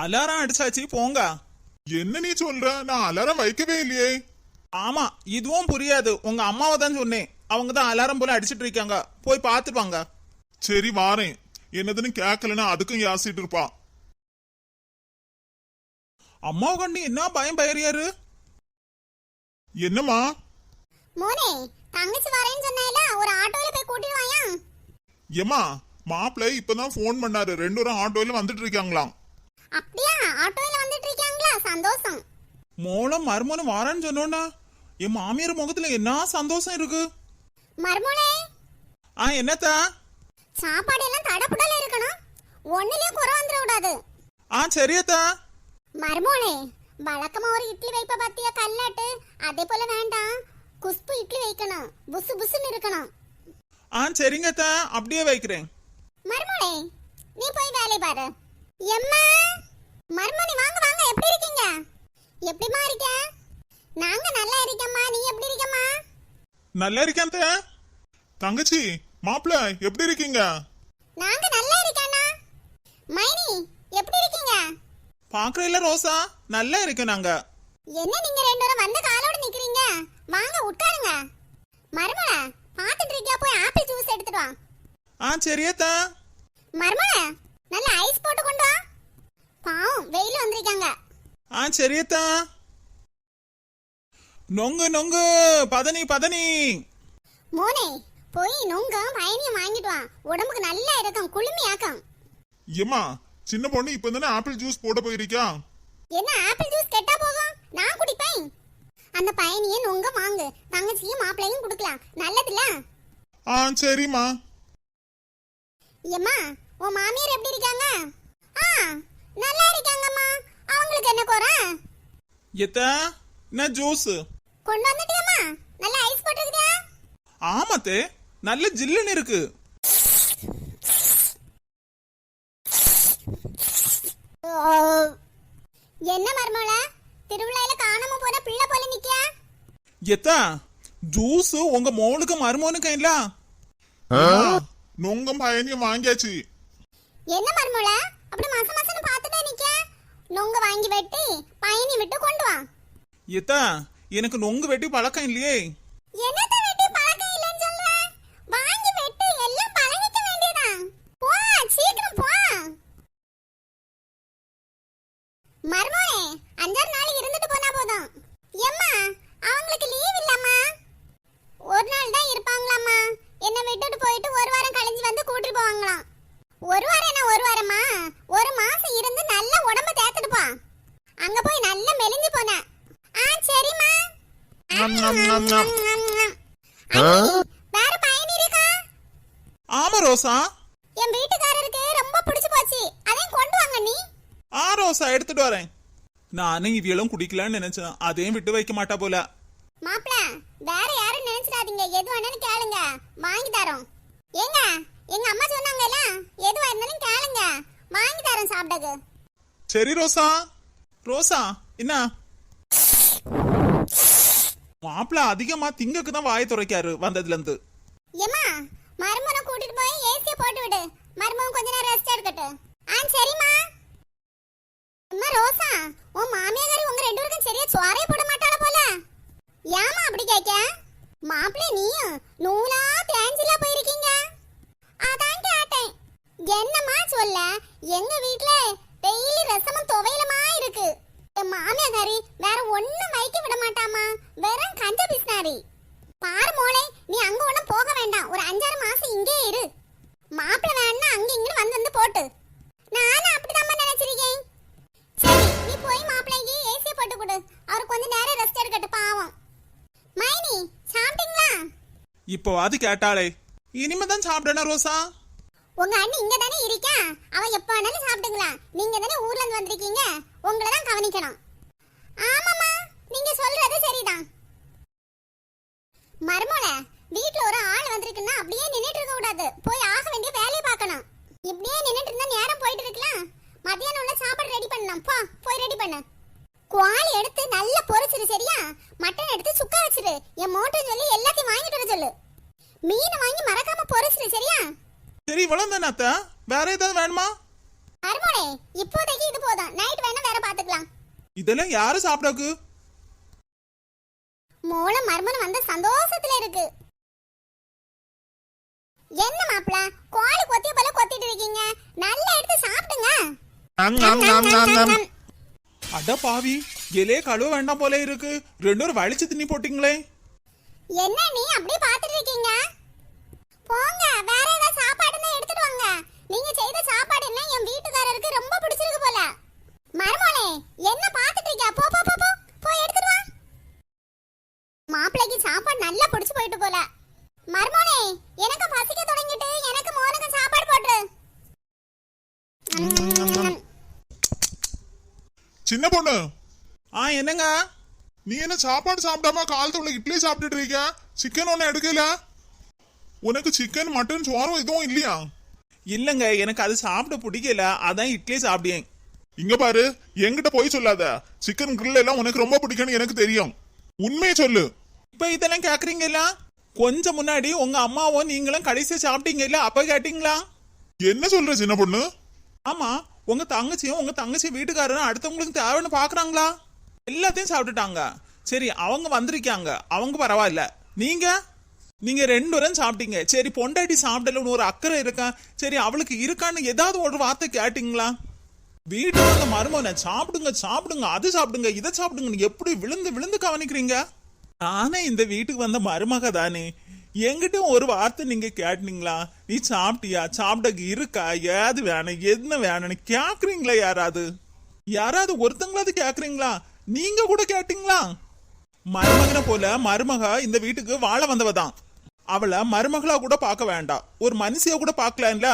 Alarm அடிச்சாச்சு போங்க. என்ன நீ சொல்ற? நான் அலாரம் வைக்கவே இல்லையே. ஆமா, இதுவும் புரியாது. உங்க அம்மாவை தான் சொன்னேன். அவங்க தான் அலாரம் போல அடிச்சிட்டு இருக்காங்க. போய் பாத்துட்டு வாங்க. சரி வாரேன். என்னதுன்னு கேட்கலன்னா அதுக்கும் யாசிட்டு இருப்பா. அம்மாவை கண்டு என்ன பயம் பயறியாரு? என்னம்மா? மோனே, தங்கச்சி வரேன்னு சொன்னால ஒரு ஆட்டோல போய் கூட்டிட்டு வாயா. ஏமா, மாப்பிள்ளை இப்பதான் போன் பண்ணாரு. 2 பேரும் ஆட்டோல வந்துட்டு இருக்காங்களாம். அப்படியா? ஆட்டோல வந்துட்டு இருக்காங்களா? சந்தோஷம். மோளம் மருமனும் வாரன்னு சொன்னோன்னா என் மாமியார் முகத்துல என்ன சந்தோஷம் இருக்கு. மர்மோனே, என்னத்தா? சாப்பாடு எல்லாம் தடப்புடல இருக்கணும். ஒண்ணுலயும் குறை வந்துட கூடாது. சரியத்தா. மர்மோனே, வழக்கமா ஒரு இட்லி வைப்ப பாத்தியா கல்லாட்டு, அதே போல வேண்டாம். குஸ்பு இட்லி வைக்கணும். புசு புசுன்னு இருக்கணும். சரிங்கத்தா, அப்படியே வைக்கிறேன். மர்மோனே, நீ போய் வேலை பாரு. எம்மா, மர்மோனே வாங்க வாங்க. எப்படி இருக்கீங்க? எப்படிமா இருக்க? நாங்க நல்லா இருக்கம்மா. நீ எப்படி இருக்கம்மா? நல்லா இருக்கேன் தா. தங்கச்சி, மாப்பிள்ளை எப்படி இருக்கீங்க? நாங்க நல்லா இருக்கேன்னா. மைனி எப்படி இருக்கீங்க? பாக்குறீல ரோசா, நல்லா இருக்கேன் நாங்க. என்ன நீங்க 2 பேரும் வந்த காலோட நிக்கிறீங்க? வாங்க உட்காருங்க. மர்மோனே, பாத்துட்டு இருக்கியா? போய் ஆப்பிள் ஜூஸ் எடுத்துட்டு வா. சரியத்தா. மர்மோனே, நல்ல ஐஸ் போட்டு கொண்டு வா. பாவம் வெயில் வந்திருக்காங்க. சரியத்தா. நொங்கு நொங்கு பதனி பதனி. மோனே, போய் நொங்கும் பயணியும் வாங்கிட்டு வா. உடம்புக்கு நல்லா இருக்கும், குளுமையாக்கும். ஏமா, சின்ன பொண்ணு இப்பதானே ஆப்பிள் ஜூஸ் போட போயிருக்கா. என்ன ஆப்பிள் ஜூஸ் கெட்டா போகும்? நான் குடிப்பேன். அந்த பயணியை நொங்க வாங்கு. தங்கச்சியும் மாப்பிள்ளையும் குடுக்கலாம். நல்லதுல. சரிம்மா. ஏம்மா, உன் மாமியார் எப்படி இருக்காங்க? நல்லா இருக்காங்கம்மா. அவங்களுக்கு என்ன குறை? எத்தா, என்ன ஜூஸ் கொண்டு வந்துட்டியம்மா? நல்ல ஐஸ் போட்டுருக்கியா? ஆமாத்தே, நல்ல ஜில்லுன்னு இருக்கு. என்ன மர்மோள, திருவிழாயில காணாம போற பிள்ளை போல நிக்க? எத்தா, ஜூஸ் உங்க மோளுக்கு மருமோனுக்கு இல்ல. நொங்கும் பயணியும் வாங்கியாச்சு. என்ன மர்மோள, அப்படி மாசம் மாசம் பாத்துட்டே நிக்க? நொங்க வாங்கி வெட்டி பயணி விட்டு கொண்டு வா. எத்தா, எனக்கு நொங்கு வெட்டி பழக்கம் இல்லையே. என்னத்த வெட்டி பழக்கம் இல்லன்னு சொல்ற? வாங்கி வெட்டி எல்லாம் பழகிக்க வேண்டியதான். போ, சீக்கிரம் போ. மர்மோனே, 5-6 நாள் இருந்துட்டு போனா போதும். எம்மா, அவங்களுக்கு லீவ் இல்லம்மா. ஒரு நாள் தான் இருப்பாங்களாம்மா. என்ன விட்டுட்டு போயிட்டு ஒரு வாரம் கழிஞ்சு வந்து கூட்டிட்டு போவாங்களாம். ஒரு வாரம் என்ன ஒரு வாரமா? 1 மாசம் இருந்து நல்ல உடம்ப தேத்துட்டு போ. அங்க போய் நல்ல மெலிஞ்சு போன. சரிம்மா. வேற பயணி இருக்கா? ஆமா ரோசா. என் வீட்டுக்காரருக்கு ரொம்ப பிடிச்சு போச்சு. அதையும் கொண்டு வாங்க நீ. ரோசா, எடுத்துட்டு வரேன். நானும் இவியலும் குடிக்கலான்னு நினைச்சேன். அதையும் விட்டு வைக்க மாட்டா போல. மாப்ள, வேற யாரும் நினைச்சிடாதீங்க. எது வேணாலும் கேளுங்க, வாங்கி தரோம். ஏங்க, எங்க அம்மா சொன்னாங்கல்ல, எதுவா இருந்தாலும் கேளுங்க, வாங்கி தரோம் சாப்பிடக்கு. சரி ரோசா. ரோசா, என்ன மாப்பிள்ள அதிகமா திங்கக்கு தான் வாயை துறைக்காரு வந்ததுல இருந்து. ஏமா, மருமனை கூட்டிட்டு போய் ஏசிய போட்டு விடு. மருமன் கொஞ்ச நேரம் ரெஸ்ட் எடுக்கட்டும். சரிம்மா. அம்மா ரோசா, உன் மாமியாரி உங்க 2 பேருக்கும் சரியா சோறே போட மாட்டாள போல. ஏமா அப்படி கேக்க? மாப்பிள்ளை நீயும் நூலா தேஞ்சிலா போயிருக்கீங்க. அதான் கேட்டேன். என்னம்மா சொல்ல? எங்க வீட்ல டெய்லி ரசமும் துவையலுமா இருக்கு. என் மாமியாரி வேற ஒண்ணும் வைக்க விட மாட்டாமா. வெறும் கஞ்ச பிஸ்னாரி. பாரு மோளே, நீ அங்க ஒண்ணும் போக வேண்டாம். ஒரு 5-6 மாசம் இங்கே இரு. மாப்பிள்ளை வேணா அங்க இங்க வந்து போட்டு. நானும் அப்படிதான் நினைச்சிருக்கேன். சரி, நீ போய் மாப்பிள்ளைக்கு ஏசி போட்டு கொடு. அவர் கொஞ்ச நேரம் ரெஸ்ட் எடுக்கட்டும், பாவம். மைனி, சாப்பிட்டீங்களா? இப்போவாது கேட்டாளே. இனிமேதான் சாப்பிடணும் ரோசா. உங்க அண்ணி இங்க தானே இருக்கா? அவ எப்ப வேணாலும் சாப்பிட்டுங்களா. நீங்க தானே ஊர்ல இருந்து வந்திருக்கீங்க, உங்களை தான் கவனிக்கணும். ஆமாமா, நீங்க சொல்றது சரிதான். மர்மோள, வீட்ல ஒரு ஆள் வந்திருக்குன்னா அப்படியே நின்னுட்டு இருக்க கூடாது. போய் ஆக வேண்டிய வேலையை பார்க்கணும். இப்படியே நின்னுட்டு இருந்தா நேரம் போயிட்டு இருக்கலாம். மத்தியானம் உள்ள சாப்பாடு ரெடி பண்ணணும். போய் ரெடி பண்ணு. குவாலி எடுத்து நல்லா பொரிச்சிரு, சரியா? மட்டன் எடுத்து சுக்கா வச்சிரு. என் மோட்டர் சொல்லி எல்லாத்தையும் வாங்கிட்டு வர சொல்லு. மீன் வாங்கி மறக்காம பொரிச்சிரு, சரியா? சரி, இவ்வளவு தானே அத்தை? வேற ஏதாவது வேணுமா? மருமோனே இப்போதைக்கு இது போதும், நைட் வேணா வேற பாத்துக்கலாம். இதெல்லாம் யாரு சாப்பிடாக்கு? மூளை மருமன் வந்த சந்தோஷத்துல இருக்கு. என்ன மாப்பிள கோழி கொத்திய போல கொத்திட்டு இருக்கீங்க, நல்லா எடுத்து சாப்பிடுங்க. அட பாவி, இலையே கழுவ வேண்டாம் போல இருக்கு. ரெண்டும் வலிச்சு தின்னி போட்டீங்களே. என்ன நீ அப்படியே பாத்துட்டு இருக்கீங்க? போங்க, வேற ஏதாவது சாப்பாடுன்னா எடுத்துட்டு வாங்க. நீங்க செய்த சாப்பாடு என்ன என் வீட்டுக்காரருக்கு ரொம்ப பிடிச்சிருக்கு போல. மருமோனே என்ன பாத்துட்டு இருக்க? போ போ போ போ, போய் எடுத்துட்டு வா. மாப்பிளைக்கு சாப்பாடு நல்லா பிடிச்சு போயிட்டு போல. மருமோனே எனக்கு பசிக்க தொடங்கிட்டு, எனக்கு மோனுக்கு சாப்பாடு போட்டு. சின்ன பொண்ணு, என்னங்க? நீ என்ன சாப்பாடு சாப்பிடாம காலத்துல உள்ள இட்லி சாப்பிட்டுட்டு இருக்க? சிக்கன் ஒண்ணு எடுக்கல? உனக்கு சிக்கன் மட்டன் சோறும் எதுவும் இல்லையா? இல்லங்க, எனக்கு அது சாப்பிட பிடிக்கல, அதான் இட்லி சாப்பிட்டேன். இங்க பாரு, என்கிட்ட போய் சொல்லாத. சிக்கன் கிரில் எல்லாம் உனக்கு ரொம்ப பிடிக்கும்னு எனக்கு தெரியும். உண்மையை சொல்லு. இப்ப இதெல்லாம் கேக்குறீங்களா? கொஞ்சம் முன்னாடி உங்க அம்மாவும் நீங்களும் கடைசியா சாப்பிட்டீங்கல்ல, அப்ப கேட்டீங்களா? என்ன சொல்ற சின்ன பொண்ணு? ஆமா, உங்க தங்கச்சி வீட்டுக்காரரும் அடுத்தவங்களுக்கு தேவைன்னு பாக்குறாங்களா? எல்லாத்தையும் சாப்பிட்டுட்டாங்க. சரி, அவங்க வந்திருக்காங்க, அவங்க பரவாயில்ல. நீங்க ரெண்டு பேரும் சாப்பிட்டீங்க. சரி, பொண்டாட்டி சாப்பிடலன்னு ஒரு அக்கறை இருக்கா? சரி, அவளுக்கு இருக்கான்னு ஏதாவது ஒரு வார்த்தை கேட்டீங்களா? வீட்டுக்கு வந்த மருமகனை சாப்பிடுங்க, அது சாப்பிடுங்க, இதை சாப்பிடுங்க, எப்படி விழுந்து விழுந்து கவனிக்கிறீங்க? நானே இந்த வீட்டுக்கு வந்த மருமக தானே, என்கிட்ட ஒரு வார்த்தை நீங்க கேட்டீங்களா? நீ சாப்பிட்டியா, சாப்பிட்டக்கு இருக்கா, ஏது வேணும், என்ன வேணும்னு கேக்குறீங்களா? யாராவது ஒருத்தங்களாவது கேக்குறீங்களா? நீங்க கூட கேட்டீங்களா? மருமகனை போல மருமக இந்த வீட்டுக்கு வாழ வந்தவதான். அவளை மருமகளா கூட பார்க்க வேண்டாம், ஒரு மனுஷிய கூட பார்க்கலாம்ல.